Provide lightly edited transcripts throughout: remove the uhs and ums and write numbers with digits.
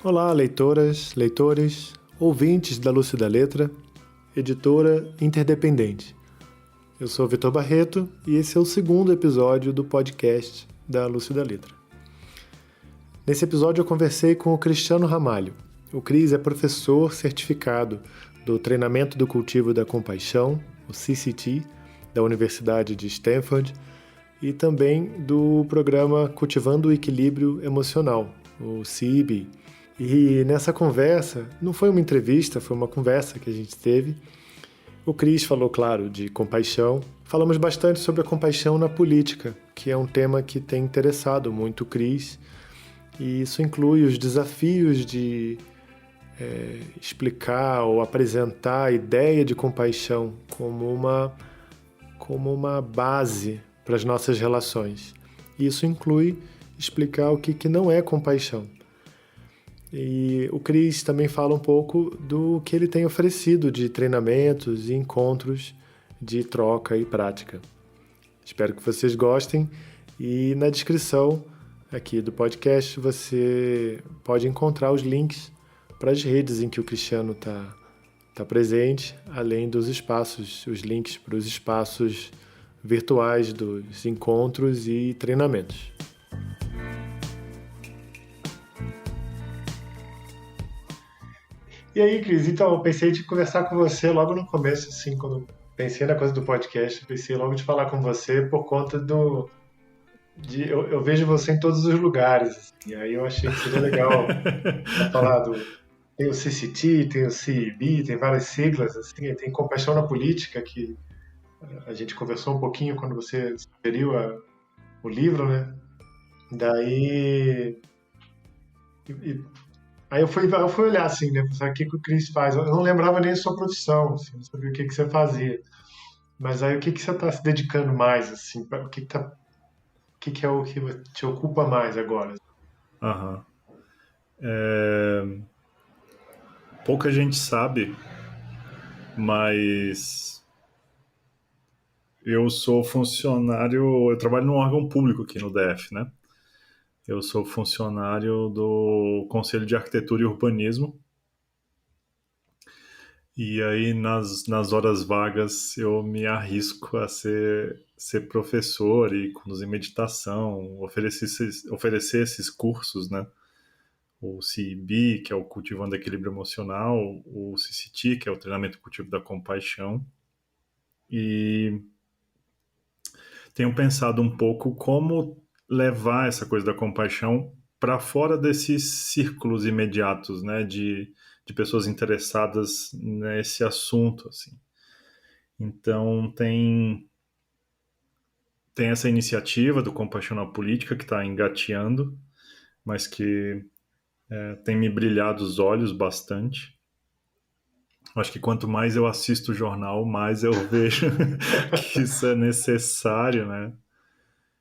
Olá, leitoras, leitores, ouvintes da Lúcio da Letra, editora interdependente. Eu sou Vitor Barreto e esse é o segundo episódio do podcast da Lúcio da Letra. Nesse episódio eu conversei com o Cristiano Ramalho. O Cris é professor certificado do Treinamento do Cultivo da Compaixão, o CCT, da Universidade de Stanford, e também do programa Cultivando o Equilíbrio Emocional, o CEB. E nessa conversa, não foi uma entrevista, foi uma conversa que a gente teve. O Cris falou, claro, de compaixão. Falamos bastante sobre a compaixão na política, que é um tema que tem interessado muito o Cris. E isso inclui os desafios de explicar ou apresentar a ideia de compaixão como uma base para as nossas relações. Isso inclui explicar o que não é compaixão. E o Cris também fala um pouco do que ele tem oferecido de treinamentos e encontros de troca e prática. Espero que vocês gostem e na descrição aqui do podcast você pode encontrar os links para as redes em que o Cristiano está presente, além dos espaços, os links para os espaços virtuais dos encontros e treinamentos. E aí, Cris, então eu pensei de conversar com você logo no começo, assim, quando pensei na coisa do podcast, pensei logo de falar com você por conta eu vejo você em todos os lugares, assim, e aí eu achei que seria legal falar tem o CCT, tem o CEB, tem várias siglas, assim, e tem Compaixão na Política, que a gente conversou um pouquinho quando você sugeriu o livro, né? Daí... Aí eu fui olhar assim, né? Pensar o que o Cris faz. Eu não lembrava nem a sua profissão, assim, não sabia o que você fazia. Mas aí o que você está se dedicando mais, assim? O que é o que te ocupa mais agora? Aham. Pouca gente sabe, mas eu sou funcionário, eu trabalho num órgão público aqui no DF, né? Eu sou funcionário do Conselho de Arquitetura e Urbanismo. E aí, nas horas vagas, eu me arrisco a ser professor e conduzir meditação, oferecer esses cursos, né? O CEB, que é o Cultivando Equilíbrio Emocional, o CCT, que é o Treinamento Cultivo da Compaixão. E tenho pensado um pouco como levar essa coisa da compaixão para fora desses círculos imediatos, né, de pessoas interessadas nesse assunto, assim. Então tem essa iniciativa do Compaixão na Política que está engateando, mas que tem me brilhado os olhos bastante. Acho que quanto mais eu assisto o jornal, mais eu vejo que isso é necessário, né?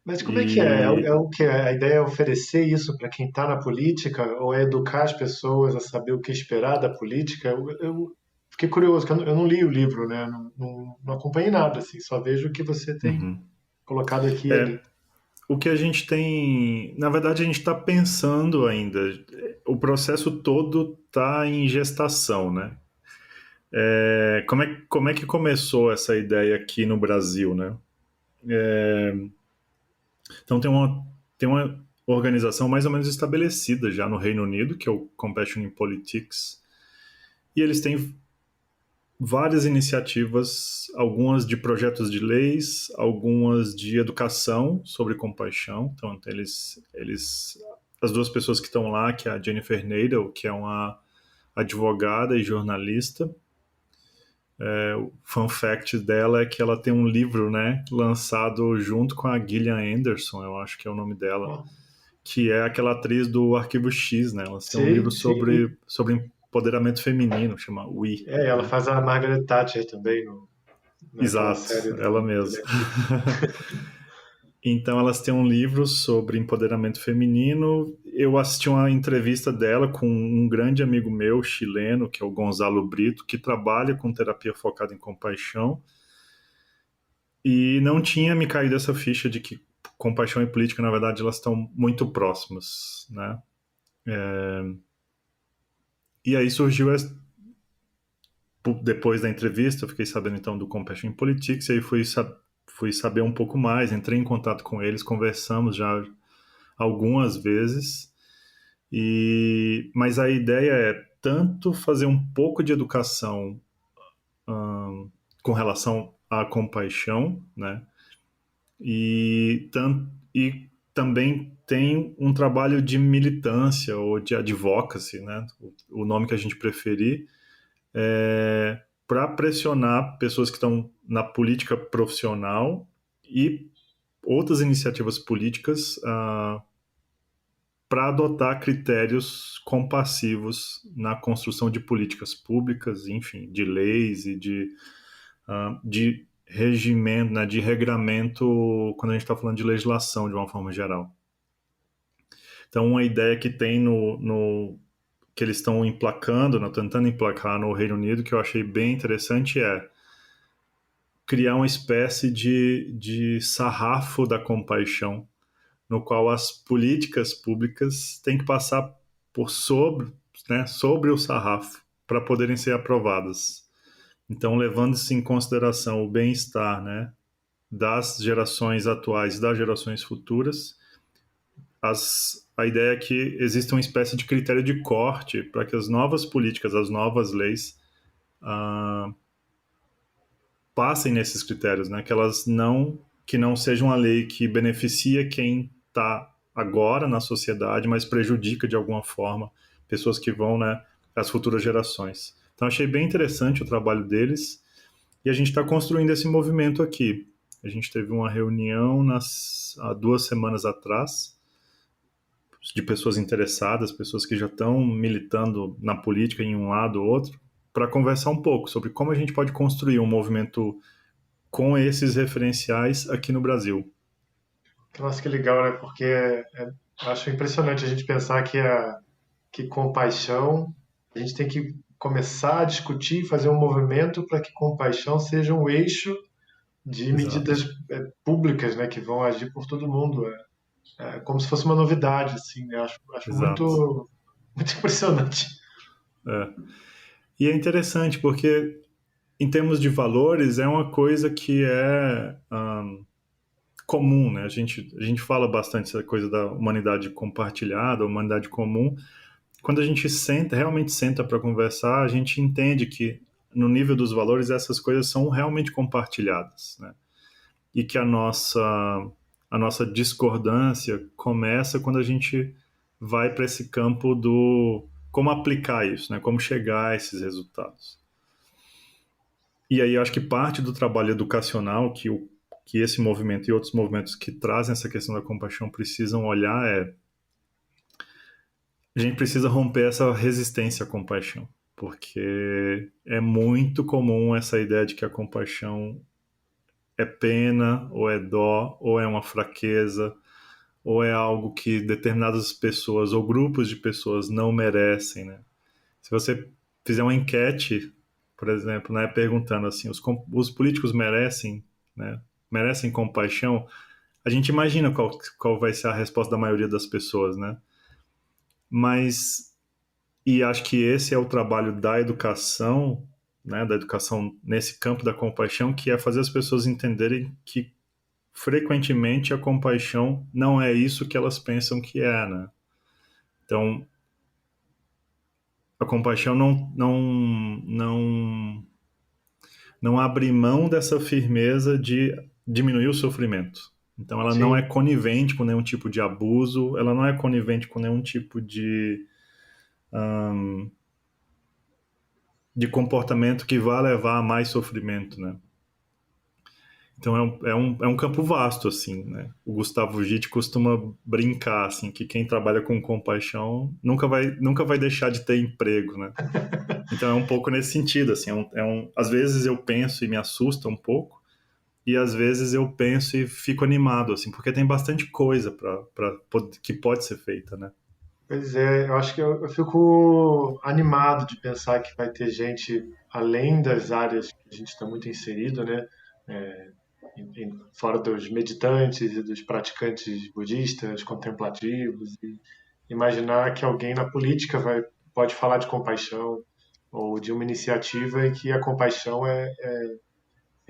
Mas como é que é? É E o que? A ideia é oferecer isso para quem está na política ou é educar as pessoas a saber o que esperar da política? Eu fiquei curioso, porque eu não li o livro, né? Não acompanhei nada, assim, só vejo o que você tem uhum. colocado aqui e ali. O que a gente tem, na verdade, a gente está pensando ainda. O processo todo está em gestação, né? Como é que começou essa ideia aqui no Brasil, né? Então tem uma organização mais ou menos estabelecida já no Reino Unido, que é o Compassion in Politics, e eles têm várias iniciativas, algumas de projetos de leis, algumas de educação sobre compaixão. Então as duas pessoas que estão lá, que é a Jennifer Nadel, que é uma advogada e jornalista. O fun fact dela é que ela tem um livro, né, lançado junto com a Gillian Anderson, eu acho que é o nome dela, Ó, que é aquela atriz do Arquivo X, né? Elas têm um livro sim, sim. sobre empoderamento feminino, chama We, Ela né? faz a Margaret Thatcher também naquela Exato, série ela do mesma. Netflix. Então elas têm um livro sobre empoderamento feminino. Eu assisti uma entrevista dela com um grande amigo meu, chileno, que é o Gonzalo Brito, que trabalha com terapia focada em compaixão. E não tinha me caído essa ficha de que compaixão e política, na verdade, elas estão muito próximas, né? E aí surgiu, depois da entrevista, eu fiquei sabendo então do Compassion in Politics, e aí fui saber um pouco mais, entrei em contato com eles, conversamos já algumas vezes, mas a ideia é tanto fazer um pouco de educação com relação à compaixão, né? E também tem um trabalho de militância ou de advocacy, né? O nome que a gente preferir, para pressionar pessoas que estão na política profissional e outras iniciativas políticas para adotar critérios compassivos na construção de políticas públicas, enfim, de leis e de regimento, né, de regramento, quando a gente está falando de legislação de uma forma geral. Então, uma ideia que tem que eles estão emplacando, né, tentando emplacar no Reino Unido, que eu achei bem interessante, é criar uma espécie de sarrafo da compaixão, no qual as políticas públicas têm que passar sobre o sarrafo para poderem ser aprovadas. Então, levando-se em consideração o bem-estar, né, das gerações atuais e das gerações futuras, a ideia é que exista uma espécie de critério de corte para que as novas políticas, as novas leis, passem nesses critérios, né? Que não seja uma lei que beneficia quem está agora na sociedade, mas prejudica de alguma forma pessoas que vão, né, as futuras gerações. Então achei bem interessante o trabalho deles e a gente está construindo esse movimento aqui. A gente teve uma reunião há 2 semanas atrás de pessoas interessadas, pessoas que já estão militando na política em um lado ou outro, para conversar um pouco sobre como a gente pode construir um movimento com esses referenciais aqui no Brasil. Nossa, que legal, né? Porque eu acho impressionante a gente pensar que compaixão, a gente tem que começar a discutir, fazer um movimento para que compaixão seja um eixo de Exato, medidas públicas, né, que vão agir por todo mundo. É como se fosse uma novidade, assim, né? Acho exato. muito impressionante. É. E é interessante porque, em termos de valores, é uma coisa que é comum, né? A gente fala bastante essa coisa da humanidade compartilhada, humanidade comum. Quando a gente realmente senta para conversar, a gente entende que, no nível dos valores, essas coisas são realmente compartilhadas, né? E que a nossa discordância começa quando a gente vai para esse campo do como aplicar isso, né? Como chegar a esses resultados. E aí eu acho que parte do trabalho educacional que esse movimento e outros movimentos que trazem essa questão da compaixão precisam olhar a gente precisa romper essa resistência à compaixão, porque é muito comum essa ideia de que a compaixão é pena, ou é dó, ou é uma fraqueza, ou é algo que determinadas pessoas ou grupos de pessoas não merecem, né? Se você fizer uma enquete, por exemplo, né, perguntando assim, os políticos merecem, né, merecem compaixão, a gente imagina qual vai ser a resposta da maioria das pessoas, né? Mas, e acho que esse é o trabalho da educação, né, da educação nesse campo da compaixão, que é fazer as pessoas entenderem que frequentemente a compaixão não é isso que elas pensam que é, né? Então, a compaixão não abre mão dessa firmeza de diminuir o sofrimento. Então, ela não é Sim, conivente com nenhum tipo de abuso, ela não é conivente com nenhum tipo de comportamento que vá levar a mais sofrimento, né? Então é um campo vasto, assim, né? O Gustavo Gitt costuma brincar, assim, que quem trabalha com compaixão nunca vai deixar de ter emprego, né? Então é um pouco nesse sentido, assim, às vezes eu penso e me assusta um pouco, e às vezes eu penso e fico animado, assim, porque tem bastante coisa que pode ser feita, né? pois é, eu acho que eu fico animado de pensar que vai ter gente além das áreas que a gente está muito inserido, né? Fora dos meditantes e dos praticantes budistas, contemplativos, e imaginar que alguém na política vai pode falar de compaixão ou de uma iniciativa e que a compaixão é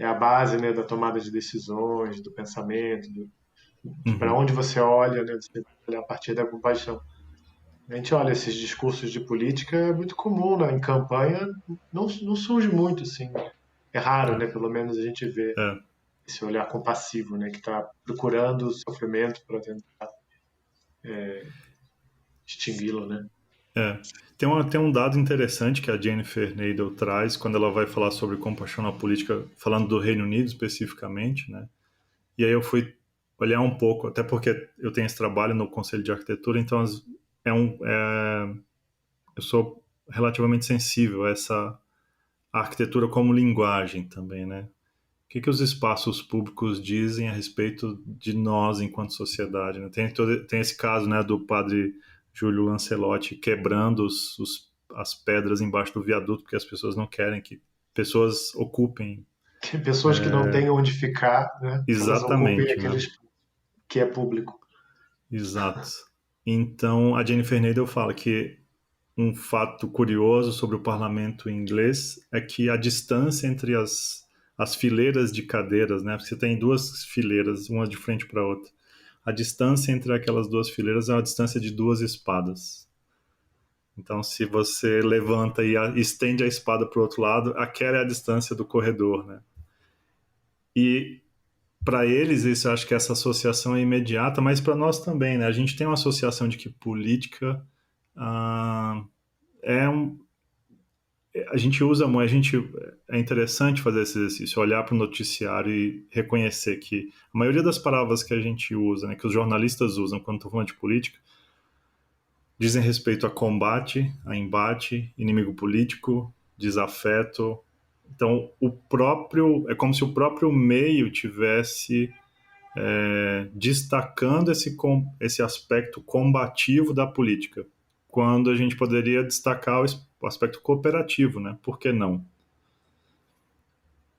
a base, né, da tomada de decisões, do pensamento, de para Uhum. onde você olha, né, você olha a partir da compaixão. A gente olha esses discursos de política, é muito comum, né, em campanha, não surge muito, assim. É raro, né, pelo menos a gente vê É, esse olhar compassivo, né, que está procurando o sofrimento para tentar extingui-lo, né? é. Tem um dado interessante que a Jennifer Nadel traz quando ela vai falar sobre compaixão na política, falando do Reino Unido especificamente, né? E aí eu fui olhar um pouco, até porque eu tenho esse trabalho no Conselho de Arquitetura, então eu sou relativamente sensível a essa arquitetura como linguagem também, né? O que os espaços públicos dizem a respeito de nós enquanto sociedade, né? Tem esse caso, né, do padre Júlio Lancelotti quebrando as pedras embaixo do viaduto porque as pessoas não querem que pessoas ocupem. Tem pessoas que não têm onde ficar, né, que elas ocupem Exatamente, aquele né? espaço que é público. Exato. Então, a Jennifer Nadel fala que um fato curioso sobre o parlamento inglês é que a distância entre as fileiras de cadeiras, né? Porque você tem duas fileiras, uma de frente para a outra. A distância entre aquelas duas fileiras é uma distância de duas espadas. Então, se você levanta e estende a espada para o outro lado, aquela é a distância do corredor, né? E para eles, isso, eu acho que essa associação é imediata, mas para nós também, né? A gente tem uma associação de que política ah, é um, a gente usa muito, é interessante fazer esse exercício, olhar para o noticiário e reconhecer que a maioria das palavras que a gente usa, né, que os jornalistas usam quando estão falando de política, dizem respeito a combate, a embate, inimigo político, desafeto. Então, é como se o próprio meio tivesse destacando esse aspecto combativo da política, quando a gente poderia destacar o aspecto cooperativo, né? Por que não?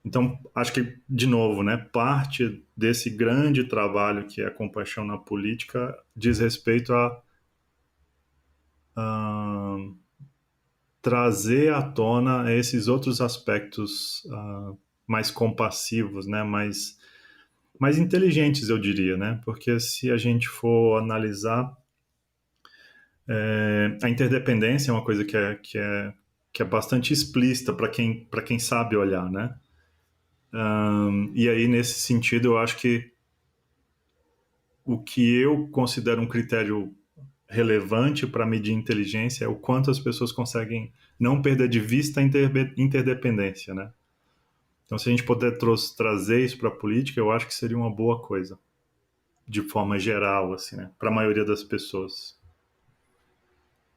Então, acho que, de novo, né, parte desse grande trabalho que é a compaixão na política diz respeito a trazer à tona esses outros aspectos mais compassivos, né, mais inteligentes, eu diria, né, porque se a gente for analisar, a interdependência é uma coisa que é bastante explícita para quem sabe olhar, né, e aí, nesse sentido, eu acho que o que eu considero um critério relevante para medir inteligência é o quanto as pessoas conseguem não perder de vista a interdependência, né? Então, se a gente puder trazer isso para a política, eu acho que seria uma boa coisa, de forma geral, assim, né? Para a maioria das pessoas.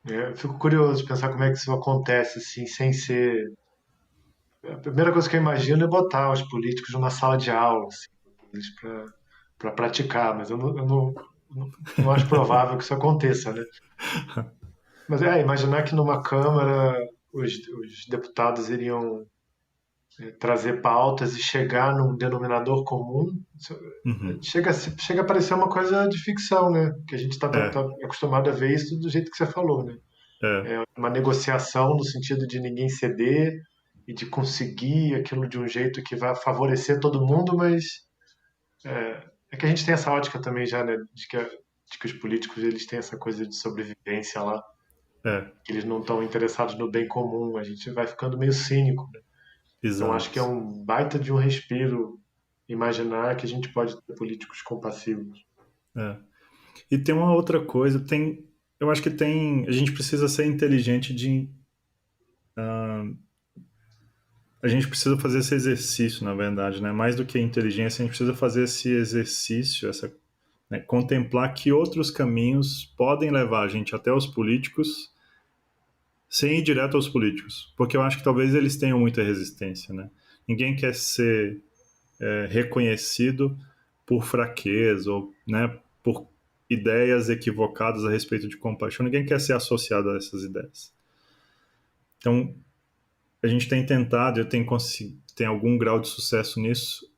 Eu fico curioso de pensar como é que isso acontece, assim, sem ser. A primeira coisa que eu imagino é botar os políticos numa sala de aula, assim, para praticar, mas eu não acho provável que isso aconteça, né? Mas imaginar que numa Câmara os deputados iriam trazer pautas e chegar num denominador comum, Uhum. chega a parecer uma coisa de ficção, né? Que a gente está É, acostumado a ver isso do jeito que você falou, né? é, Uma negociação no sentido de ninguém ceder e de conseguir aquilo de um jeito que vai favorecer todo mundo, mas é que a gente tem essa ótica também já, né? De que os políticos eles têm essa coisa de sobrevivência lá, é, que eles não estão interessados no bem comum. A gente vai ficando meio cínico, né? Então acho que é exato. um baita de um respiro imaginar que a gente pode ter políticos compassivos. É. E tem uma outra coisa, eu acho que a gente precisa ser inteligente a gente precisa fazer esse exercício, na verdade, né? Mais do que inteligência, a gente precisa fazer esse exercício, né? Contemplar que outros caminhos podem levar a gente até os políticos sem ir direto aos políticos, porque eu acho que talvez eles tenham muita resistência, né? Ninguém quer ser reconhecido por fraqueza ou, né, por ideias equivocadas a respeito de compaixão. Ninguém quer ser associado a essas ideias. Então, a gente tem tentado, tem algum grau de sucesso nisso,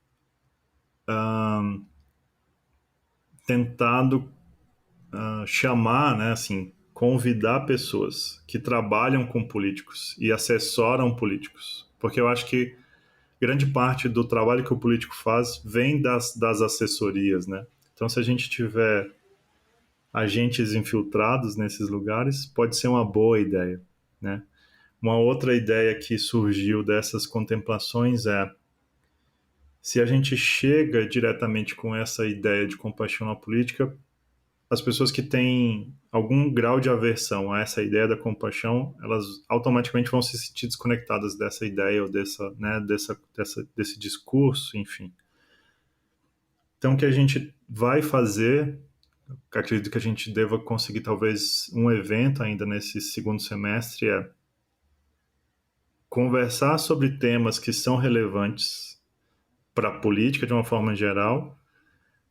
tentado chamar, né, assim, convidar pessoas que trabalham com políticos e assessoram políticos, porque eu acho que grande parte do trabalho que o político faz vem das assessorias, né? Então, se a gente tiver agentes infiltrados nesses lugares, pode ser uma boa ideia, né? Uma outra ideia que surgiu dessas contemplações é: se a gente chega diretamente com essa ideia de compaixão na política, as pessoas que têm algum grau de aversão a essa ideia da compaixão, elas automaticamente vão se sentir desconectadas dessa ideia ou desse discurso, enfim. Então, o que a gente vai fazer, acredito que a gente deva conseguir talvez um evento ainda nesse segundo semestre, é conversar sobre temas que são relevantes para a política de uma forma geral,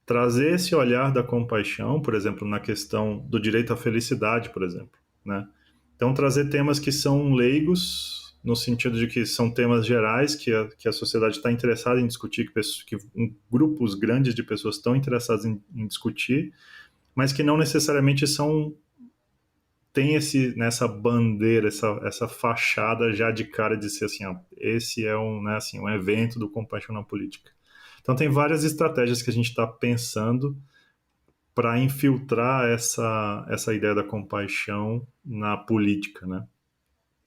trazer esse olhar da compaixão, por exemplo, na questão do direito à felicidade, por exemplo, né? Então, trazer temas que são leigos, no sentido de que são temas gerais que a sociedade está interessada em discutir, que grupos grandes de pessoas estão interessadas em discutir, mas que não necessariamente tem nessa bandeira, essa fachada já de cara de ser assim, ó, esse é um evento do Compaixão na Política. Então tem várias estratégias que a gente está pensando para infiltrar essa ideia da compaixão na política, né?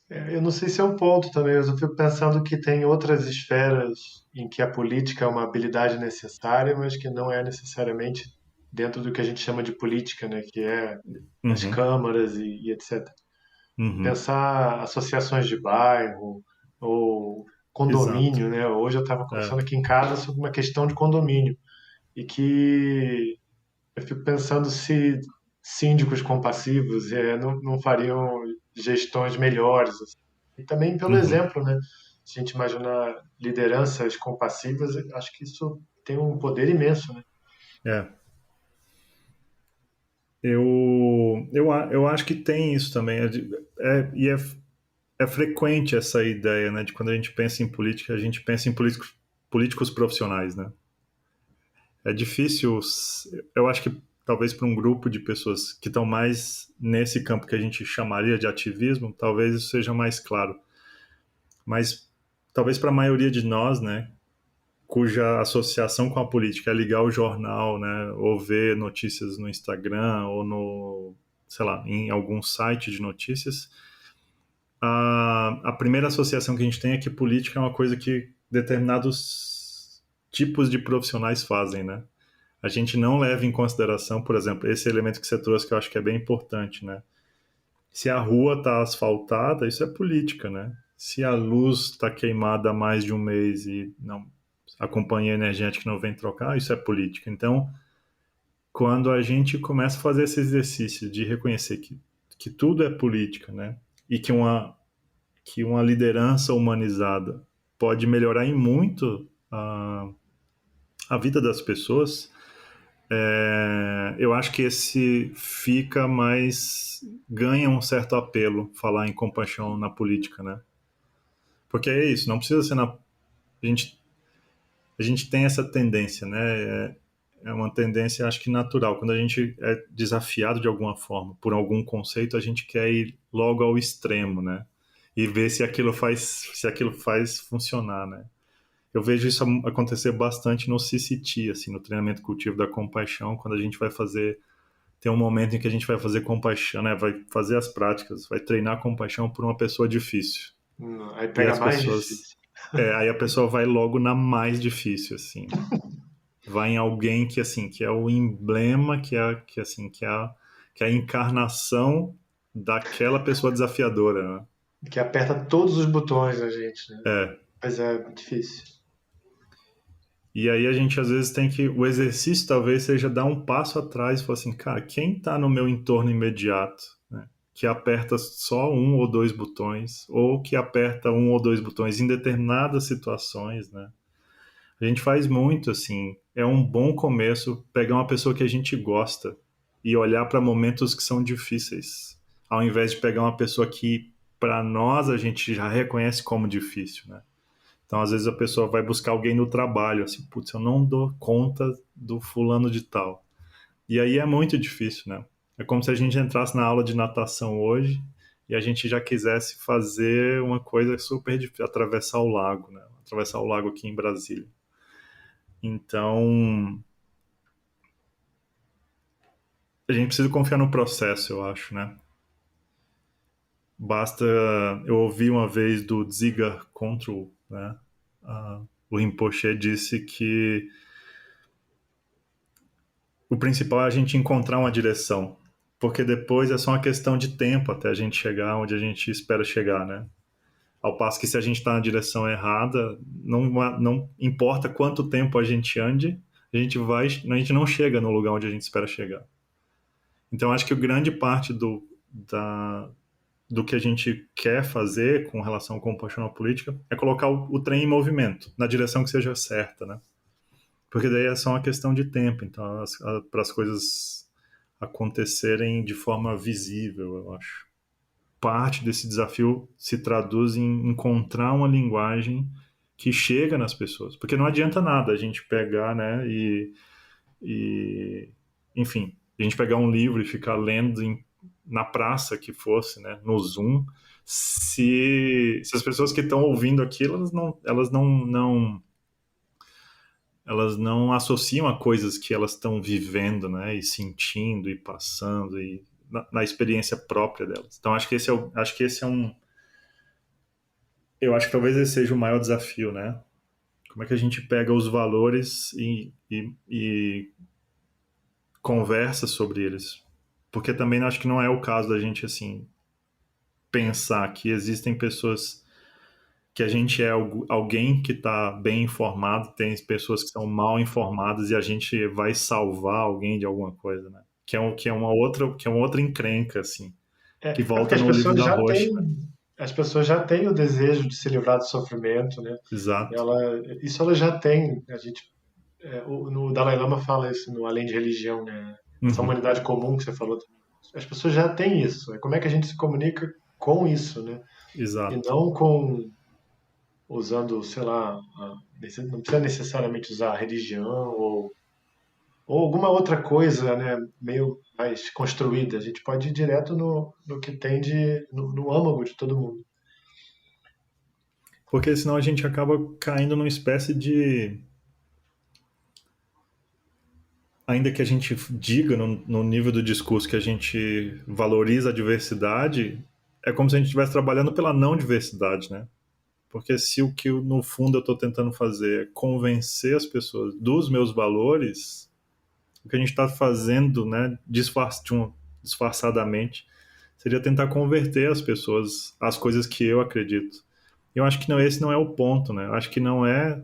Eu não sei se é um ponto também, mas eu fico pensando que tem outras esferas em que a política é uma habilidade necessária, mas que não é necessariamente dentro do que a gente chama de política, né? Que é as Uhum, câmaras e etc. uhum, Pensar associações de bairro ou exato. condomínio, né? Hoje eu estava É, conversando aqui em casa sobre uma questão de condomínio e que eu fico pensando se síndicos compassivos não fariam gestões melhores, assim. E também pelo uhum, exemplo, né? Se a gente imaginar lideranças compassivas, acho que isso tem um poder imenso, né? é. Eu acho que tem isso também. É frequente essa ideia, né, de quando a gente pensa em política, a gente pensa em políticos profissionais, né? É difícil, eu acho que talvez para um grupo de pessoas que estão mais nesse campo que a gente chamaria de ativismo, talvez isso seja mais claro. Mas talvez para a maioria de nós, né, cuja associação com a política é ligar o jornal, né, ou ver notícias no Instagram ou no, sei lá, em algum site de notícias, a primeira associação que a gente tem é que política é uma coisa que determinados tipos de profissionais fazem, né? A gente não leva em consideração, por exemplo, esse elemento que você trouxe que eu acho que é bem importante, né? Se a rua está asfaltada, isso é política, né? Se a luz está queimada há mais de um mês e não, a companhia energética não vem trocar, isso é política. Então, quando a gente começa a fazer esse exercício de reconhecer que tudo é política, né? E que uma liderança humanizada pode melhorar em muito a vida das pessoas, eu acho que esse fica mais, ganha um certo apelo falar em compaixão na política, né? Porque é isso, não precisa ser a gente a gente tem essa tendência, né? É uma tendência, acho que natural. Quando a gente é desafiado de alguma forma por algum conceito, a gente quer ir logo ao extremo, né? E ver se aquilo faz funcionar, né? Eu vejo isso acontecer bastante no CCT, assim, no treinamento cultivo da compaixão, quando a gente vai fazer, tem um momento em que a gente vai fazer compaixão, né? Vai fazer as práticas, vai treinar compaixão por uma pessoa difícil. Aí E pega as mais pessoas, difícil. aí a pessoa vai logo na mais difícil, assim. Vai em alguém que, assim, que é o emblema, que é a encarnação daquela pessoa desafiadora, né? Que aperta todos os botões da gente, né? É. Mas é difícil. E aí a gente às vezes tem que. O exercício talvez seja dar um passo atrás e falar assim, cara, quem está no meu entorno imediato, né, que aperta só um ou dois botões, ou que aperta um ou dois botões em determinadas situações, né? A gente faz muito assim. É um bom começo pegar uma pessoa que a gente gosta e olhar para momentos que são difíceis, ao invés de pegar uma pessoa que, para nós, a gente já reconhece como difícil, né? Então, às vezes, a pessoa vai buscar alguém no trabalho, assim, putz, eu não dou conta do fulano de tal. E aí é muito difícil, né? É como se a gente entrasse na aula de natação hoje e a gente já quisesse fazer uma coisa super difícil, atravessar o lago, né? Atravessar o lago aqui em Brasília. Então, a gente precisa confiar no processo, eu acho, né? Basta... Eu ouvi uma vez do Dziga Control, né? O Rinpoche disse que o principal é a gente encontrar uma direção, porque depois é só uma questão de tempo até a gente chegar onde a gente espera chegar, né? Ao passo que se a gente está na direção errada, não importa quanto tempo a gente ande, a gente não chega no lugar onde a gente espera chegar. Então acho que grande parte do que a gente quer fazer com relação ao compaixão na política é colocar o trem em movimento, na direção que seja certa, né? Porque daí é só uma questão de tempo, então para as coisas acontecerem de forma visível, eu acho. Parte desse desafio se traduz em encontrar uma linguagem que chega nas pessoas, porque não adianta nada a gente pegar, né, e enfim, a gente pegar um livro e ficar lendo na praça que fosse, né, no Zoom, se as pessoas que estão ouvindo aquilo, elas não associam a coisas que elas estão vivendo, né, e sentindo e passando e na experiência própria delas. Então acho que esse é um, eu acho que talvez esse seja o maior desafio, né? Como é que a gente pega os valores e conversa sobre eles? Porque também acho que não é o caso da gente assim pensar que existem pessoas que a gente é alguém que está bem informado, tem pessoas que são mal informadas e a gente vai salvar alguém de alguma coisa, né? Que é uma outra encrenca, assim, que É porque volta no livro da Rocha, né? as pessoas já têm o desejo de se livrar do sofrimento, né? Exato. Isso ela já tem. A gente, no Dalai Lama fala isso no Além de Religião, né? Essa Uhum. humanidade comum que você falou. As pessoas já têm isso. É como é que a gente se comunica com isso, né? E Exato. não com usando, sei lá, não precisa necessariamente usar a religião ou alguma outra coisa, né, meio mais construída. A gente pode ir direto no que tem no âmago de todo mundo. Porque senão a gente acaba caindo numa espécie de, ainda que a gente diga no nível do discurso que a gente valoriza a diversidade, é como se a gente estivesse trabalhando pela não diversidade, né? Porque se o que no fundo eu estou tentando fazer é convencer as pessoas dos meus valores, o que a gente está fazendo, né, disfarçadamente, seria tentar converter as pessoas às coisas que eu acredito. Eu acho que não, esse não é o ponto, né? Eu acho que não é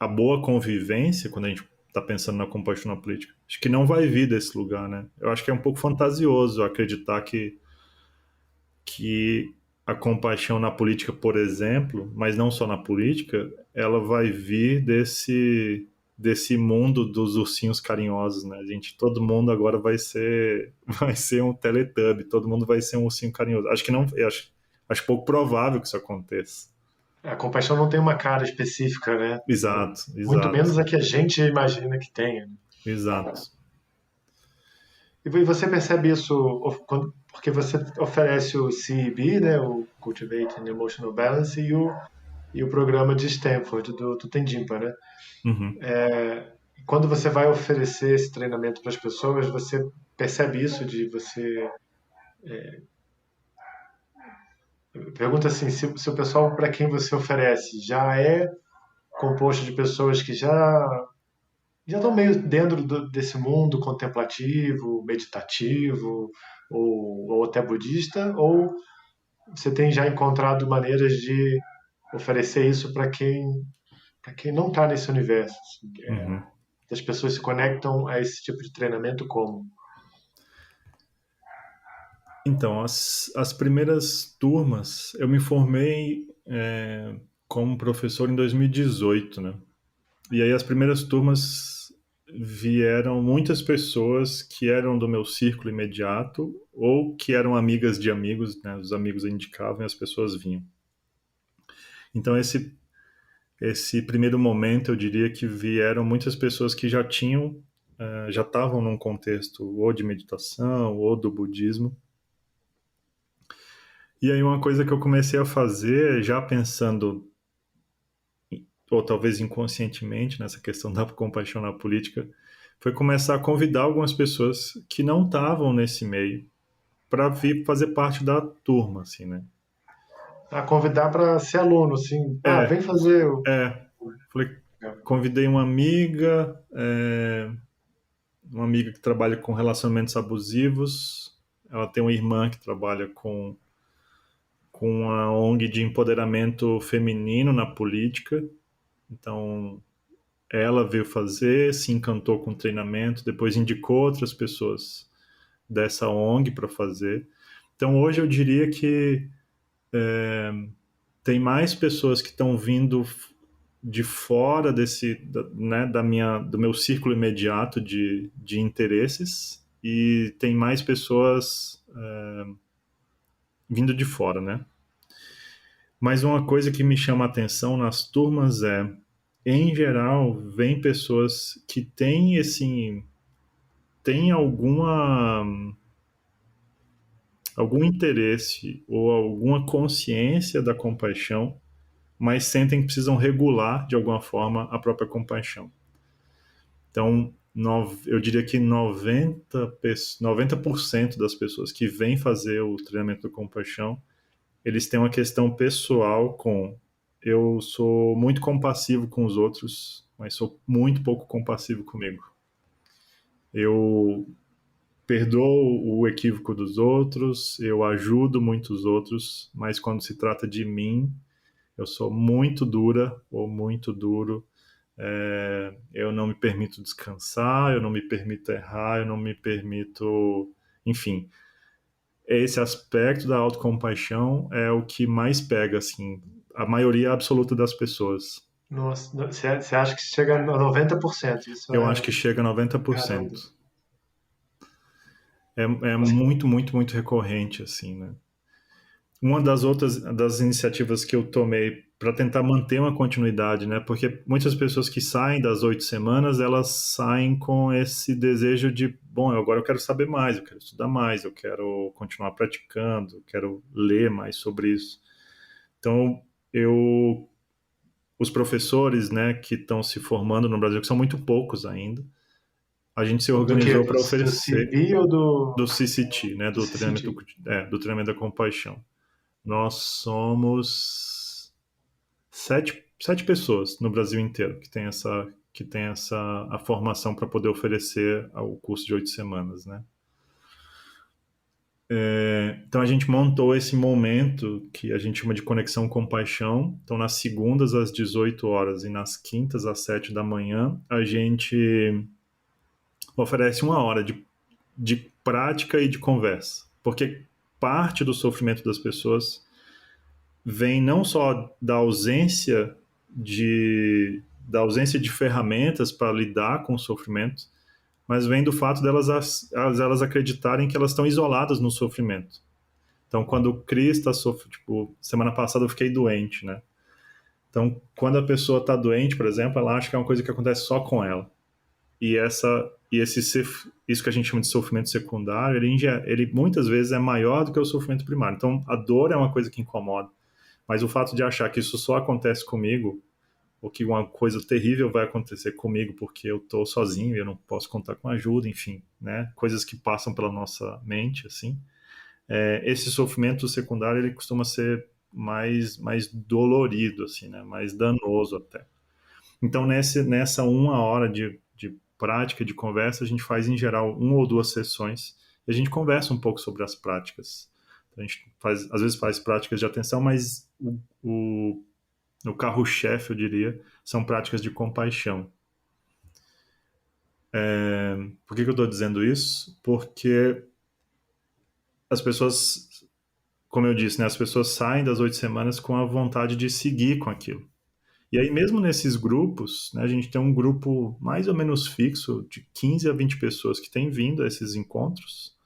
a boa convivência, quando a gente está pensando na compaixão na política, acho que não vai vir desse lugar, né? Eu acho que é um pouco fantasioso acreditar que a compaixão na política, por exemplo, mas não só na política, ela vai vir desse mundo dos ursinhos carinhosos, né? Todo mundo agora vai ser um Teletubby, todo mundo vai ser um ursinho carinhoso. Acho que não, acho pouco provável que isso aconteça. A compaixão não tem uma cara específica, né? Exato, Muito exato, menos a que a gente imagina que tenha. exato. E você percebe isso porque você oferece o CEB, né, o Cultivate and Emotional Balance, e o programa de Stanford do Tendimpa, né? Uhum. Quando você vai oferecer esse treinamento para as pessoas, você percebe isso de você pergunta assim, se o pessoal para quem você oferece já é composto de pessoas que já estão meio dentro desse mundo contemplativo, meditativo ou até budista, ou você tem já encontrado maneiras de oferecer isso para quem não está nesse universo? Assim, Uhum. as pessoas se conectam a esse tipo de treinamento como? Então, as primeiras turmas, eu me formei como professor em 2018, né? E aí as primeiras turmas vieram muitas pessoas que eram do meu círculo imediato ou que eram amigas de amigos, né? Os amigos indicavam e as pessoas vinham. Então esse primeiro momento eu diria que vieram muitas pessoas que já tinham já estavam num contexto ou de meditação ou do budismo. E aí uma coisa que eu comecei a fazer, já pensando, ou talvez inconscientemente, nessa questão da compaixão na política, foi começar a convidar algumas pessoas que não estavam nesse meio para vir fazer parte da turma, assim, né? A convidar para ser aluno, assim. Ah, É, vem fazer o. falei, convidei uma amiga que trabalha com relacionamentos abusivos. Ela tem uma irmã que trabalha com uma ONG de empoderamento feminino na política. Então, ela veio fazer, se encantou com o treinamento, depois indicou outras pessoas dessa ONG para fazer. Então, hoje eu diria que tem mais pessoas que estão vindo de fora né, do meu círculo imediato de interesses, e tem mais pessoas vindo de fora, né? Mas uma coisa que me chama a atenção nas turmas em geral, vem pessoas que têm têm algum interesse ou alguma consciência da compaixão, mas sentem que precisam regular de alguma forma a própria compaixão. Então, eu diria que 90% das pessoas que vêm fazer o treinamento da compaixão, eles têm uma questão pessoal com: eu sou muito compassivo com os outros, mas sou muito pouco compassivo comigo. Eu perdoo o equívoco dos outros, eu ajudo muitos outros, mas quando se trata de mim, eu sou muito dura ou muito duro. Eu não me permito descansar, eu não me permito errar, eu não me permito. Enfim, esse aspecto da autocompaixão é o que mais pega, assim, a maioria absoluta das pessoas. Nossa, você acha que chega a 90%? Isso Eu acho é. que chega a Caramba. 90%. É muito, muito, muito recorrente, assim, né? Uma das outras das iniciativas que eu tomei para tentar manter uma continuidade, né? Porque muitas pessoas que saem das 8 semanas, elas saem com esse desejo de, bom, agora eu quero saber mais, eu quero estudar mais, eu quero continuar praticando, eu quero ler mais sobre isso. Então, os professores, né, que estão se formando no Brasil, que são muito poucos ainda, a gente se Do que? organizou para Do oferecer CB ou do, do CCT, né, do CCT? do treinamento da compaixão. Nós somos sete pessoas no Brasil inteiro que tem essa a formação para poder oferecer o curso de 8 semanas, né? Então a gente montou esse momento que a gente chama de conexão com paixão. Então nas segundas às 18 horas e nas quintas às 7 da manhã a gente oferece 1 hora de prática e de conversa, porque parte do sofrimento das pessoas vem não só da ausência de ferramentas para lidar com o sofrimento, mas vem do fato elas acreditarem que elas estão isoladas no sofrimento. Então, quando o Cris está sofrendo, tipo, semana passada eu fiquei doente, né? Então, quando a pessoa está doente, por exemplo, ela acha que é uma coisa que acontece só com ela. Isso que a gente chama de sofrimento secundário, ele muitas vezes é maior do que o sofrimento primário. Então, a dor é uma coisa que incomoda. Mas o fato de achar que isso só acontece comigo, ou que uma coisa terrível vai acontecer comigo porque eu estou sozinho e eu não posso contar com ajuda, enfim, né? Coisas que passam pela nossa mente, assim. Esse sofrimento secundário, ele costuma ser mais dolorido, assim, né? Mais danoso até. Então, nessa 1 hora de prática, de conversa, a gente faz, em geral, 1 ou 2 sessões e a gente conversa um pouco sobre as práticas. A gente às vezes faz práticas de atenção, mas o carro-chefe, eu diria, são práticas de compaixão. Por que eu estou dizendo isso? Porque as pessoas, como eu disse, né, as pessoas saem das 8 semanas com a vontade de seguir com aquilo. E aí, mesmo nesses grupos, né, a gente tem um grupo mais ou menos fixo de 15 a 20 pessoas que têm vindo a esses encontros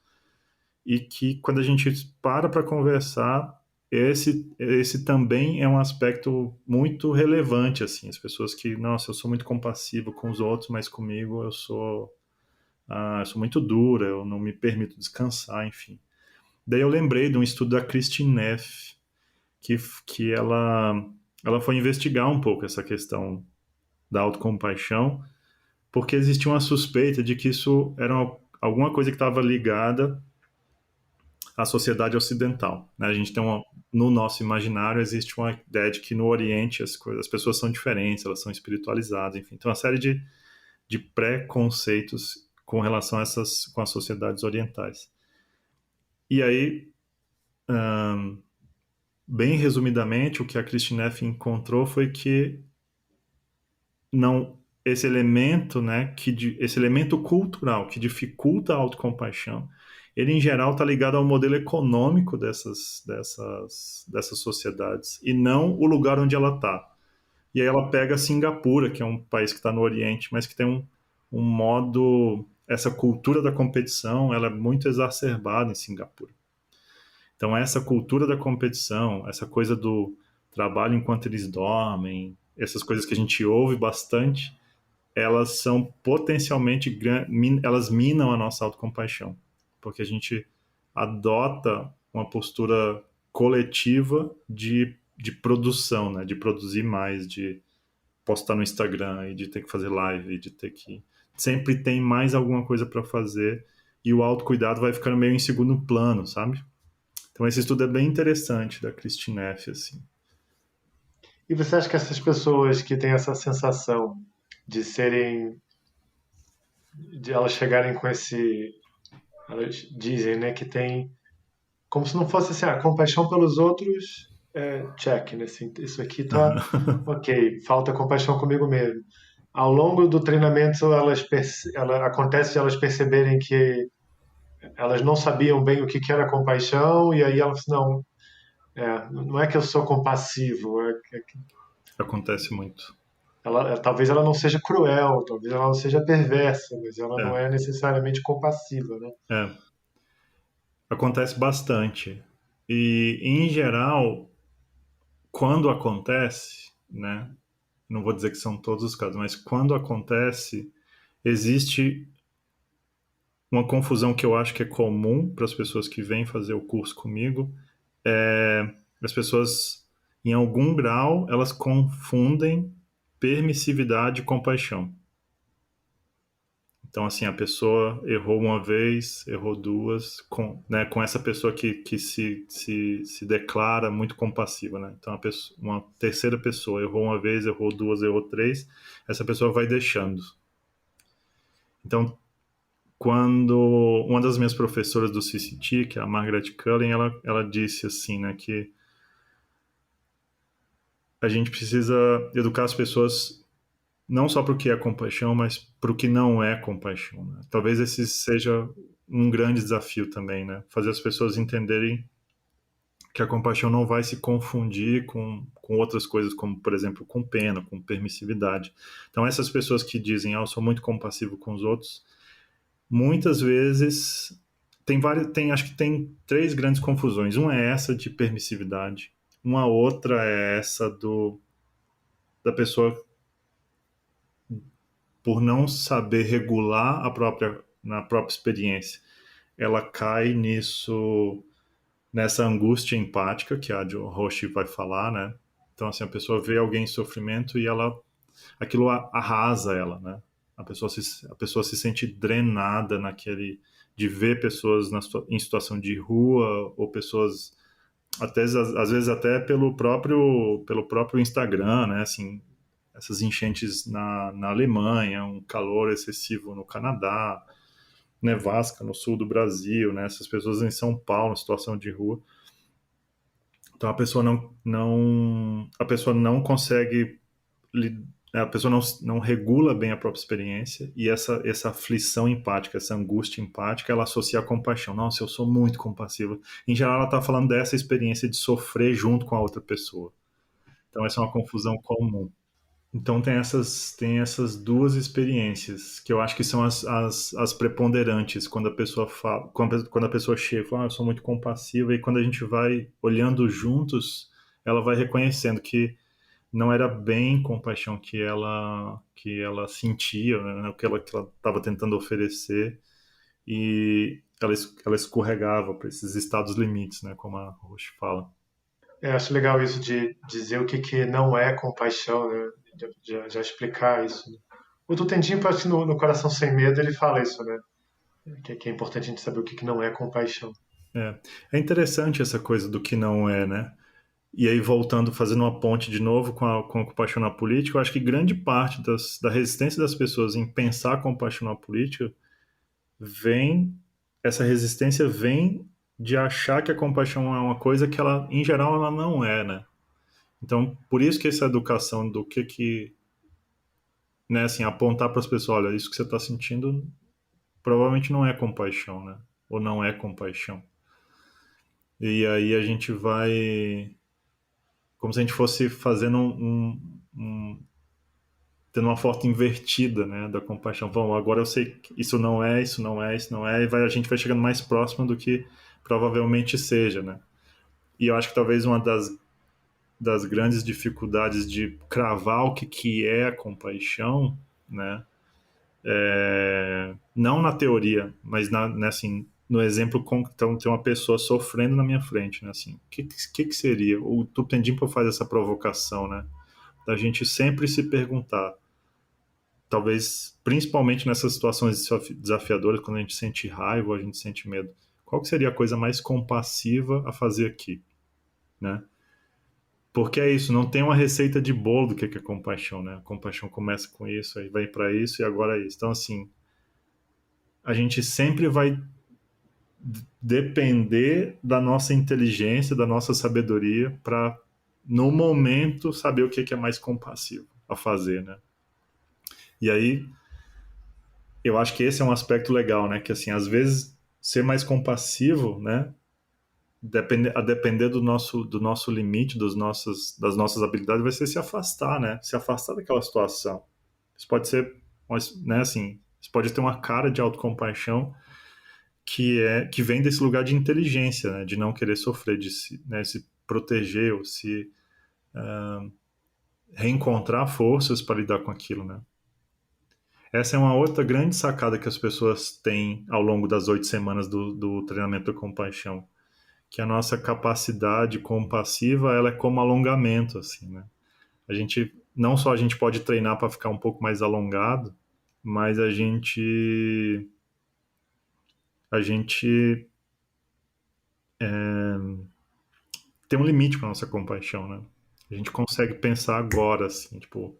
e que, quando a gente para conversar, esse também é um aspecto muito relevante, assim. As pessoas que, nossa, eu sou muito compassivo com os outros, mas comigo eu sou eu sou muito dura, eu não me permito descansar, enfim. Daí eu lembrei de um estudo da Christine Neff, que, que ela foi investigar um pouco essa questão da autocompaixão, porque existia uma suspeita de que isso era alguma coisa que estava ligada à sociedade ocidental. Né? A gente tem no nosso imaginário existe uma ideia de que no Oriente as pessoas são diferentes, elas são espiritualizadas, enfim. Então, uma série de preconceitos com relação a com as sociedades orientais. E aí, bem resumidamente, o que a Christine Neff encontrou foi que não esse elemento, né, esse elemento cultural que dificulta a autocompaixão, ele em geral está ligado ao modelo econômico dessas sociedades e não o lugar onde ela está. E aí ela pega Singapura, que é um país que está no Oriente, mas que tem um modo, essa cultura da competição, ela é muito exacerbada em Singapura. Então essa cultura da competição, essa coisa do trabalho enquanto eles dormem, essas coisas que a gente ouve bastante, elas são potencialmente, elas minam a nossa autocompaixão, porque a gente adota uma postura coletiva de produção, né? De produzir mais, de postar no Instagram e de ter que fazer live, de ter que... Sempre tem mais alguma coisa para fazer e o autocuidado vai ficando meio em segundo plano, sabe? Então esse estudo é bem interessante da Christine Neff, assim. E você acha que essas pessoas que têm essa sensação de serem, de elas chegarem com esse, elas dizem, né, que tem, como se não fosse assim, compaixão pelos outros, check, né, assim, isso aqui tá ok, falta compaixão comigo mesmo. Ao longo do treinamento, acontece de elas perceberem que elas não sabiam bem o que que era compaixão, e aí elas, não, não é que eu sou compassivo, que Acontece muito. talvez ela não seja cruel, talvez ela não seja perversa, mas ela não É, é necessariamente compassiva, né? é. Acontece bastante. E, em geral, quando acontece, né? Não vou dizer que são todos os casos, mas quando acontece, existe uma confusão que eu acho que é comum para as pessoas que vêm fazer o curso comigo. As pessoas, em algum grau, elas confundem permissividade e compaixão. Então, assim, a pessoa errou uma vez, errou duas, com essa pessoa que se declara muito compassiva, né? Então, uma terceira pessoa errou uma vez, errou duas, errou três, essa pessoa vai deixando. Então, quando uma das minhas professoras do CCT, que é a Margaret Cullen, ela disse assim, né, que a gente precisa educar as pessoas não só para o que é compaixão, mas para o que não é compaixão. Né? Talvez esse seja um grande desafio também, né? Fazer as pessoas entenderem que a compaixão não vai se confundir com outras coisas, como, por exemplo, com pena, com permissividade. Então, essas pessoas que dizem, eu sou muito compassivo com os outros, muitas vezes acho que tem três grandes confusões. Uma é essa de permissividade, uma outra é essa da pessoa por não saber regular na própria experiência, ela cai nessa angústia empática que a Jo Roshi vai falar, né? Então, assim, a pessoa vê alguém em sofrimento e aquilo arrasa ela, né? A pessoa se sente drenada de ver pessoas em situação de rua ou pessoas até às vezes até pelo próprio Instagram, né? Assim, essas enchentes na Alemanha, um calor excessivo no Canadá, nevasca no sul do Brasil, né? Essas pessoas em São Paulo, em situação de rua. Então a pessoa não consegue, a pessoa não regula bem a própria experiência e essa aflição empática, essa angústia empática, ela associa a compaixão. Nossa, eu sou muito compassiva. Em geral, ela está falando dessa experiência de sofrer junto com a outra pessoa. Então, essa é uma confusão comum. Então tem essas duas experiências que eu acho que são as preponderantes quando a pessoa fala, quando a pessoa chega e fala, eu sou muito compassiva, e quando a gente vai olhando juntos, ela vai reconhecendo que não era bem compaixão que ela sentia, né, o que ela estava tentando oferecer, e ela escorregava para esses estados limites, né, como a Roche fala. Eu acho legal isso de dizer o que que não é compaixão, né? Já explicar isso, né? O Tutendinho, acho que no Coração Sem Medo, ele fala isso, né? Que é importante a gente saber o que que não é compaixão. É, é interessante essa coisa do que não é, né? E aí, voltando, fazendo uma ponte de novo com a compaixão na política, eu acho que grande parte da resistência das pessoas em pensar a compaixão na política vem, essa resistência vem de achar que a compaixão é uma coisa que ela, em geral, ela não é, né? Então, por isso que essa educação do que né, assim, apontar para as pessoas, olha, isso que você está sentindo provavelmente não é compaixão, né? Ou não é compaixão. E aí a gente vai, como se a gente fosse fazendo tendo uma foto invertida, né, da compaixão. Bom, agora eu sei que isso não é, isso não é, isso não é, e a gente vai chegando mais próximo do que provavelmente seja, né? E eu acho que talvez uma das grandes dificuldades de cravar o que é a compaixão, né, não na teoria, mas né, assim, no exemplo, então tem uma pessoa sofrendo na minha frente, né, assim, que seria? O Tupendimpa faz essa provocação, né, da gente sempre se perguntar, talvez principalmente nessas situações desafiadoras, quando a gente sente raiva ou a gente sente medo, qual que seria a coisa mais compassiva a fazer aqui, né? Porque é isso, não tem uma receita de bolo do que é compaixão, né? A compaixão começa com isso, aí vai para isso e agora é isso. Então, assim, a gente sempre vai depender da nossa inteligência, da nossa sabedoria para no momento saber o que é mais compassivo a fazer, né? E aí eu acho que esse é um aspecto legal, né? Que assim, às vezes ser mais compassivo, né? A depender do nosso limite, das nossas habilidades, vai ser se afastar, né? Se afastar daquela situação. Isso pode ser, né? Assim, isso pode ter uma cara de autocompaixão que vem desse lugar de inteligência, né? De não querer sofrer, de se proteger ou se reencontrar forças para lidar com aquilo, né? Essa é uma outra grande sacada que as pessoas têm ao longo das 8 semanas do treinamento da compaixão, que a nossa capacidade compassiva ela é como alongamento, assim, né? A gente não só a gente pode treinar para ficar um pouco mais alongado, mas a gente tem um limite para nossa compaixão, né? A gente consegue pensar agora, assim, tipo,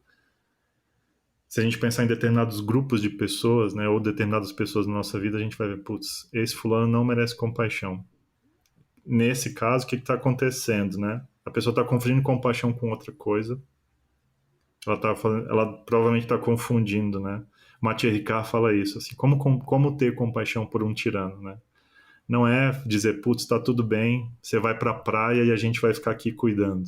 se a gente pensar em determinados grupos de pessoas, né, ou determinadas pessoas na nossa vida, a gente vai ver, putz, esse fulano não merece compaixão. Nesse caso, o que está acontecendo, né? A pessoa está confundindo compaixão com outra coisa. Ela provavelmente está confundindo, né? Mathieu Ricard fala isso, assim, como ter compaixão por um tirano, né? Não é dizer, putz, está tudo bem, você vai para a praia e a gente vai ficar aqui cuidando.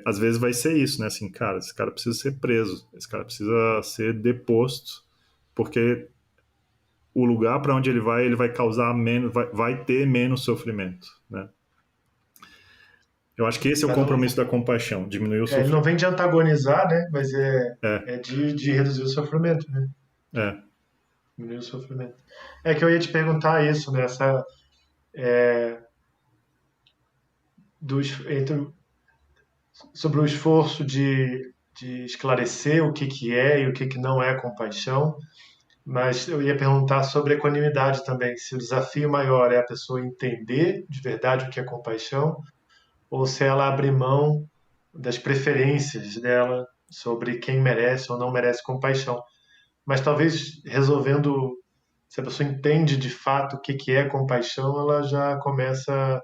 Às vezes vai ser isso, né? Assim, cara, esse cara precisa ser preso, esse cara precisa ser deposto, porque o lugar para onde ele vai causar menos, vai ter menos sofrimento, né? Eu acho que esse é o Mas não, compromisso da compaixão, diminuir o ele não sofrimento. vem de antagonizar, né? Mas É, é de reduzir o sofrimento, né? é, Diminuir o sofrimento. É que eu ia te perguntar isso, né? Entre, sobre o esforço de esclarecer o que que é e o que que não é compaixão, mas eu ia perguntar sobre equanimidade também, se o desafio maior é a pessoa entender de verdade o que é compaixão, ou se ela abrir mão das preferências dela sobre quem merece ou não merece compaixão. Mas talvez resolvendo, se a pessoa entende de fato o que que é compaixão, ela já começa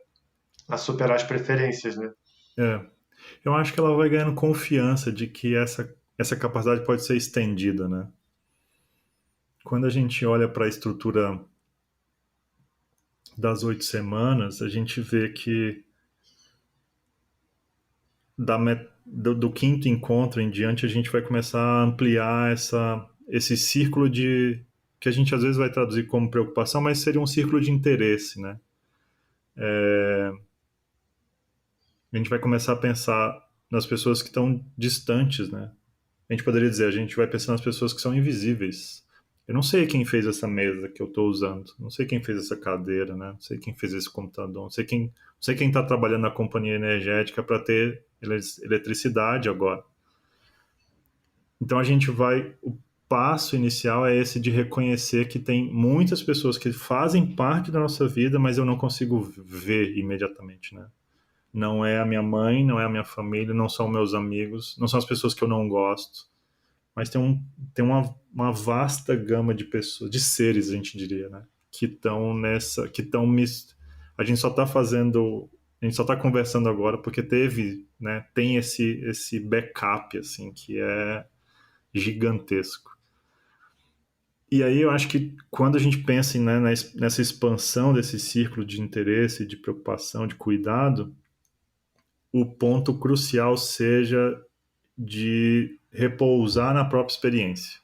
a superar as preferências, né? é. Eu acho que ela vai ganhando confiança de que essa capacidade pode ser estendida, né? Quando a gente olha para a estrutura das 8 semanas, a gente vê que do quinto encontro em diante, a gente vai começar a ampliar esse círculo de que a gente às vezes vai traduzir como preocupação, mas seria um círculo de interesse, né? A gente vai começar a pensar, nas pessoas que estão distantes, né? A gente poderia dizer, a gente vai pensar nas pessoas que são invisíveis. Eu não sei quem fez essa mesa que eu estou usando, não sei quem fez essa cadeira, né? Não sei quem fez esse computador, não sei quem está trabalhando na companhia energética para ter eletricidade agora. Então a gente vai, o passo inicial é esse de reconhecer que tem muitas pessoas que fazem parte da nossa vida, mas eu não consigo ver imediatamente, né? Não é a minha mãe, não é a minha família, não são meus amigos, não são as pessoas que eu não gosto, mas tem uma vasta gama de pessoas, de seres, a gente diria, né? Que estão nessa, que estão a gente só está fazendo, a gente só está conversando agora porque teve, né? Tem esse backup assim que é gigantesco. E aí eu acho que quando a gente pensa né, nessa expansão desse círculo de interesse, de preocupação, de cuidado, o ponto crucial seja de repousar na própria experiência.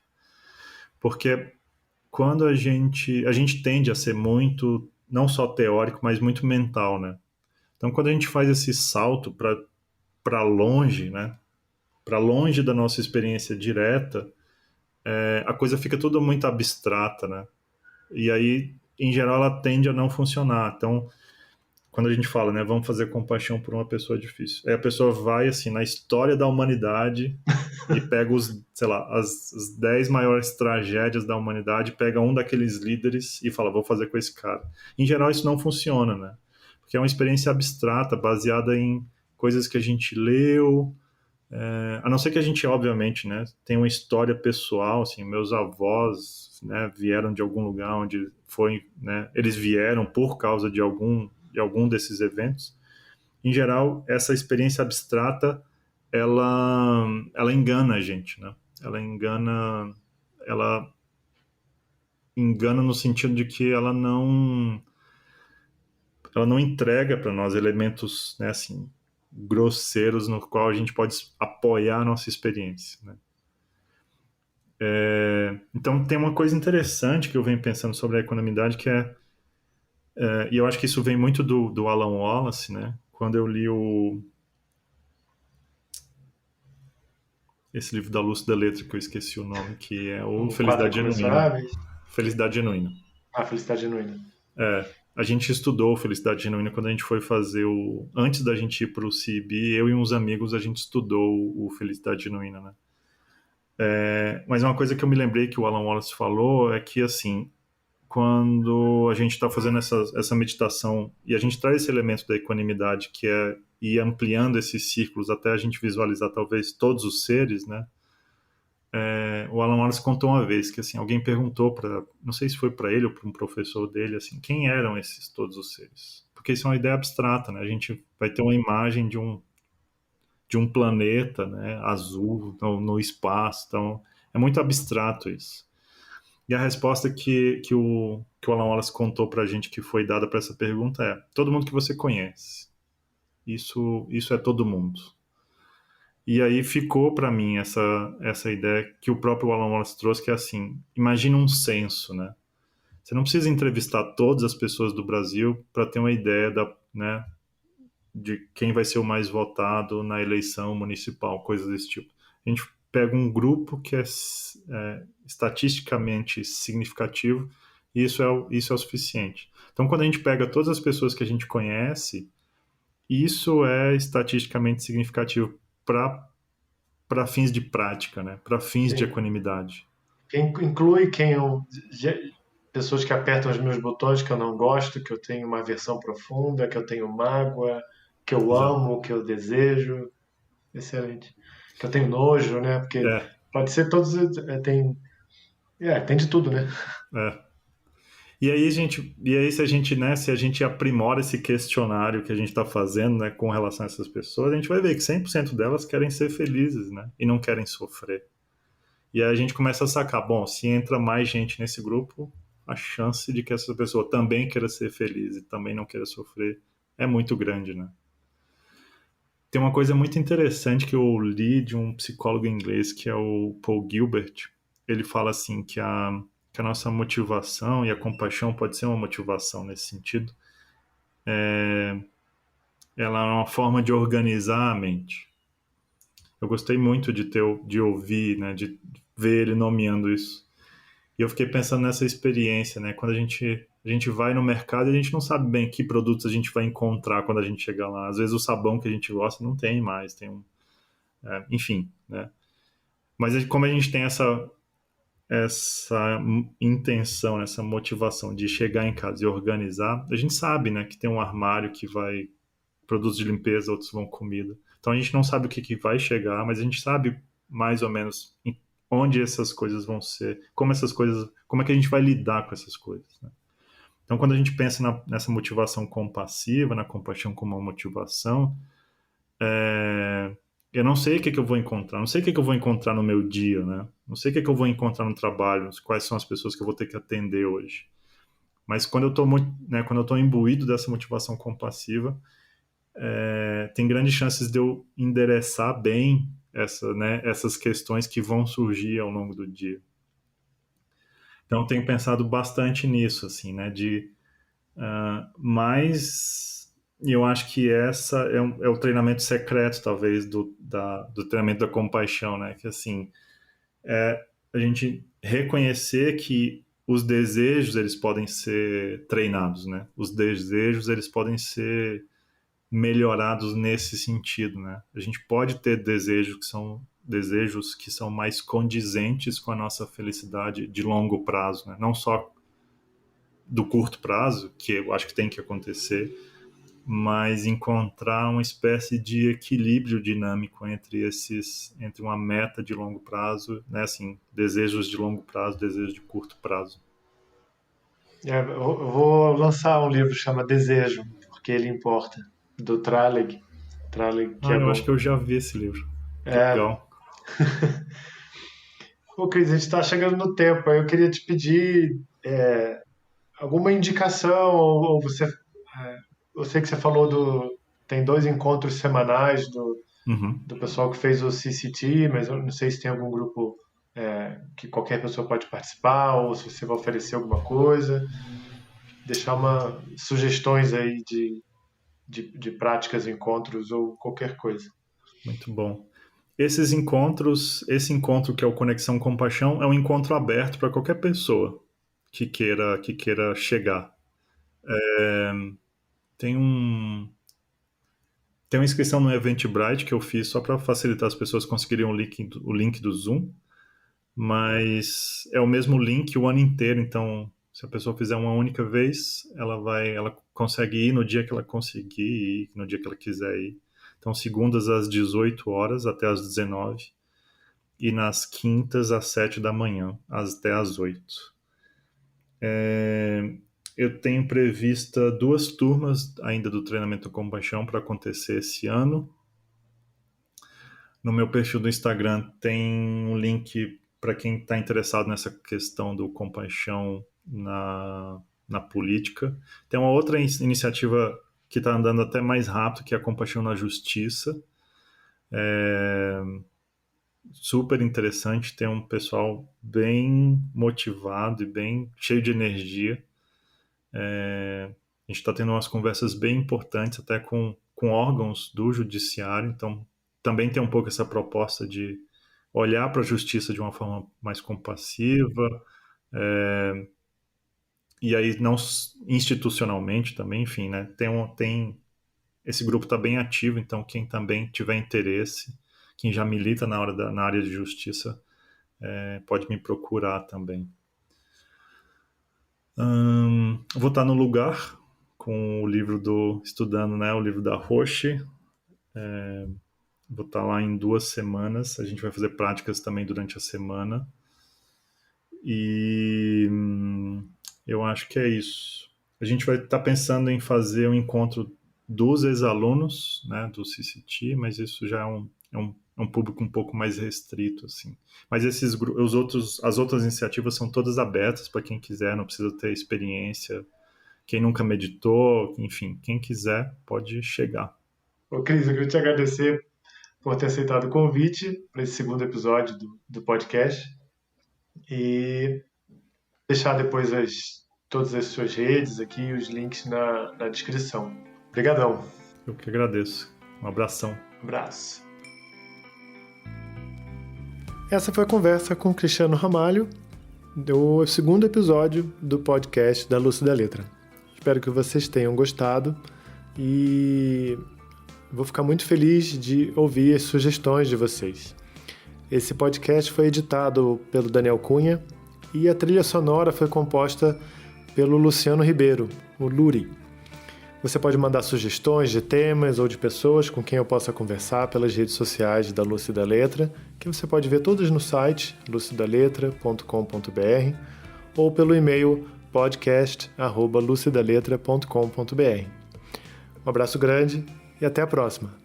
Porque quando a gente tende a ser muito, não só teórico, mas muito mental, né? Então quando a gente faz esse salto para longe, né? Para longe da nossa experiência direta, a coisa fica tudo muito abstrata, né? E aí, em geral, ela tende a não funcionar. Então, quando a gente fala, né, vamos fazer compaixão por uma pessoa difícil, aí a pessoa vai, assim, na história da humanidade e pega sei lá, as 10 maiores tragédias da humanidade, pega um daqueles líderes e fala, vou fazer com esse cara. Em geral, isso não funciona, né? Porque é uma experiência abstrata, baseada em coisas que a gente leu, a não ser que a gente, obviamente, né, tenha uma história pessoal, assim, meus avós, né, vieram de algum lugar onde foi, né, eles vieram por causa de algum desses eventos. Em geral, essa experiência abstrata, ela engana a gente, né? Ela engana no sentido de que ela não entrega para nós elementos, né, assim, grosseiros no qual a gente pode apoiar a nossa experiência, né? Então tem uma coisa interessante que eu venho pensando sobre a equanimidade que e eu acho que isso vem muito do Alan Wallace, né? Quando eu li esse livro da Lúcia da Letra, que eu esqueci o nome, que é o O Quatro Felicidade Genuína. Incomensuráveis. Felicidade Genuína. A Felicidade Genuína. A gente estudou Felicidade Genuína quando a gente foi fazer antes da gente ir para o CIB, eu e uns amigos, a gente estudou o Felicidade Genuína, né? Mas uma coisa que eu me lembrei que o Alan Wallace falou é que, assim, quando a gente está fazendo essa meditação e a gente traz esse elemento da equanimidade, que é ir ampliando esses círculos até a gente visualizar talvez todos os seres, né? O Alan Wallace contou uma vez que assim alguém perguntou não sei se foi para ele ou para um professor dele, assim, quem eram esses todos os seres? Porque isso é uma ideia abstrata, né? A gente vai ter uma imagem de um planeta, né, azul no espaço, então é muito abstrato isso. E a resposta que o Alan Wallace contou para a gente que foi dada para essa pergunta é: todo mundo que você conhece. Isso é todo mundo. E aí ficou para mim essa ideia que o próprio Alan Wallace trouxe, que é assim, imagina um censo, né? Você não precisa entrevistar todas as pessoas do Brasil para ter uma ideia né, de quem vai ser o mais votado na eleição municipal, coisas desse tipo. A gente pega um grupo que é estatisticamente significativo e isso é o suficiente. Então, quando a gente pega todas as pessoas que a gente conhece, isso é estatisticamente significativo para fins de prática, né? Para fins de Sim. equanimidade. Quem inclui pessoas que apertam os meus botões que eu não gosto, que eu tenho uma aversão profunda, que eu tenho mágoa, que eu Exato. amo, que eu desejo. Excelente. Que eu tenho nojo, né? Porque É, pode ser todos. Tem de tudo, né? é. E aí se a gente aprimora esse questionário que a gente está fazendo, né, com relação a essas pessoas, a gente vai ver que 100% delas querem ser felizes, né, e não querem sofrer. E aí a gente começa a sacar, bom, se entra mais gente nesse grupo, a chance de que essa pessoa também queira ser feliz e também não queira sofrer é muito grande, né? Tem uma coisa muito interessante que eu li de um psicólogo inglês que é o Paul Gilbert. Ele fala assim que a nossa motivação e a compaixão pode ser uma motivação nesse sentido. Ela é uma forma de organizar a mente. Eu gostei muito de ouvir, né, de ver ele nomeando isso. E eu fiquei pensando nessa experiência, né? Quando a gente vai no mercado, a gente não sabe bem que produtos a gente vai encontrar quando a gente chegar lá. Às vezes o sabão que a gente gosta não tem mais, enfim, né? Mas como a gente tem essa intenção, essa motivação de chegar em casa e organizar, a gente sabe, né, que tem um armário que vai produtos de limpeza, outros vão comida. Então a gente não sabe o que vai chegar, mas a gente sabe mais ou menos onde essas coisas vão ser, como é que a gente vai lidar com essas coisas, né? Então quando a gente pensa nessa motivação compassiva, na compaixão como uma motivação, eu não sei o que eu vou encontrar, não sei o que eu vou encontrar no meu dia, né? Não sei o que eu vou encontrar no trabalho, quais são as pessoas que eu vou ter que atender hoje. Mas quando eu estou, né, quando eu estou imbuído dessa motivação compassiva, tem grandes chances de eu endereçar bem essas questões que vão surgir ao longo do dia. Então, eu tenho pensado bastante nisso, assim, né? Mas eu acho que essa é o treinamento secreto, talvez, do treinamento da compaixão, né? Que, assim, a gente reconhecer que os desejos, eles podem ser treinados, né? Os desejos, eles podem ser melhorados nesse sentido, né? A gente pode ter desejos que são mais condizentes com a nossa felicidade de longo prazo, né? Não só do curto prazo, que eu acho que tem que acontecer, mas encontrar uma espécie de equilíbrio dinâmico entre uma meta de longo prazo, né? Assim, desejos de longo prazo, desejos de curto prazo. Eu vou lançar um livro que chama Desejo, porque ele importa, do Traleg, que é Eu acho bom. que eu já vi esse livro. Que É. legal. Ô, Cris, a gente está chegando no tempo. Aí eu queria te pedir alguma indicação, ou você. Eu sei que você falou tem 2 encontros semanais Uhum. do pessoal que fez o CCT, mas eu não sei se tem algum grupo que qualquer pessoa pode participar, ou se você vai oferecer alguma coisa. Deixar sugestões aí de práticas, encontros ou qualquer coisa. Muito bom. Esse encontro que é o Conexão Compaixão, é um encontro aberto para qualquer pessoa que queira chegar. Tem um tem uma inscrição no Eventbrite que eu fiz só para facilitar as pessoas conseguirem o link do Zoom, mas é o mesmo link o ano inteiro, então se a pessoa fizer uma única vez, ela consegue ir no dia que ela conseguir ir, no dia que ela quiser ir. Então, segundas às 18 horas até às 19 e nas quintas às 7 da manhã, até às 8. Eu tenho prevista 2 turmas ainda do treinamento Compaixão para acontecer esse ano. No meu perfil do Instagram tem um link para quem está interessado nessa questão do compaixão na política. Tem uma outra iniciativa que está andando até mais rápido, que é a Compaixão na Justiça. Super interessante, tem um pessoal bem motivado e bem cheio de energia. A gente está tendo umas conversas bem importantes até com órgãos do judiciário, então também tem um pouco essa proposta de olhar para a justiça de uma forma mais compassiva, e aí não institucionalmente também, enfim, né? Esse grupo está bem ativo, então quem também tiver interesse, quem já milita na área de justiça, pode me procurar também. Vou estar no Lugar com o livro estudando, né, o livro da Roche. Vou estar lá em 2 semanas. A gente vai fazer práticas também durante a semana. E eu acho que é isso. A gente vai estar pensando em fazer um encontro dos ex-alunos, né, do CCT, mas isso já é um público um pouco mais restrito, assim. Mas as outras iniciativas são todas abertas para quem quiser, não precisa ter experiência. Quem nunca meditou, enfim, quem quiser pode chegar. Ô, Cris, eu queria te agradecer por ter aceitado o convite para esse segundo episódio do podcast e deixar depois todas as suas redes aqui, os links na descrição. Obrigadão. Eu que agradeço. Um abração. Abraço. Essa foi a conversa com Cristiano Ramalho, do segundo episódio do podcast da Lúcida Letra. Espero que vocês tenham gostado e vou ficar muito feliz de ouvir as sugestões de vocês. Esse podcast foi editado pelo Daniel Cunha e a trilha sonora foi composta pelo Luciano Ribeiro, o Luri. Você pode mandar sugestões de temas ou de pessoas com quem eu possa conversar pelas redes sociais da Lúcida Letra, que você pode ver todas no site lucidaletra.com.br ou pelo e-mail podcast@lucidaletra.com.br. Um abraço grande e até a próxima!